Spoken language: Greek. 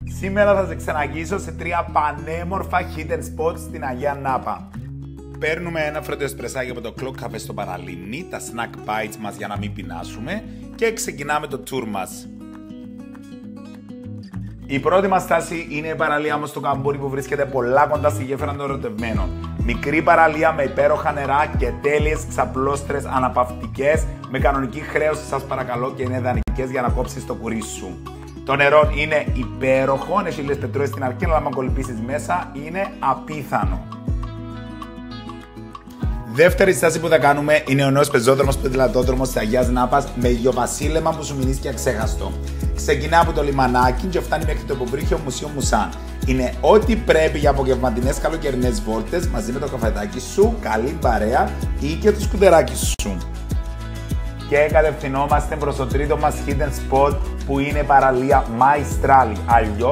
Σήμερα θα σε ξαναγγίσω σε 3 πανέμορφα hidden spots στην Αγία Νάπα. Παίρνουμε ένα φρέντο εσπρεσάκι από το Clock Cafe στο Παραλίμνη, τα snack bites μας για να μην πεινάσουμε και ξεκινάμε το tour μας. Η πρώτη μας στάση είναι η παραλία μας στο Καμπούρι που βρίσκεται πολλά κοντά στη γέφυρα των Ερωτευμένων. Μικρή παραλία με υπέροχα νερά και τέλειες ξαπλώστρες αναπαυτικές με κανονική χρέωση, σας παρακαλώ, και είναι ιδανικές για να κόψεις το κουρί σου. Το νερό είναι υπέροχο, έχει λίγες πετρούες στην αρχή, αλλά άμα κολυμπήσεις μέσα είναι απίθανο. Δεύτερη στάση που θα κάνουμε είναι ο νέος πεζόδρομος ποδηλατόδρομος της Αγίας Νάπας με ηλιοβασίλεμα που σου μείνει και αξέχαστο. Ξεκινά από το λιμανάκι και φτάνει μέχρι το υποβρύχιο Μουσείο Μουσάν. Είναι ό,τι πρέπει για απογευματινές καλοκαιρινές βόλτες μαζί με το καφεδάκι σου, καλή παρέα ή και το σκουτεράκι σου. Και κατευθυνόμαστε προς το τρίτο μας hidden spot που είναι παραλία Μαϊστράλι.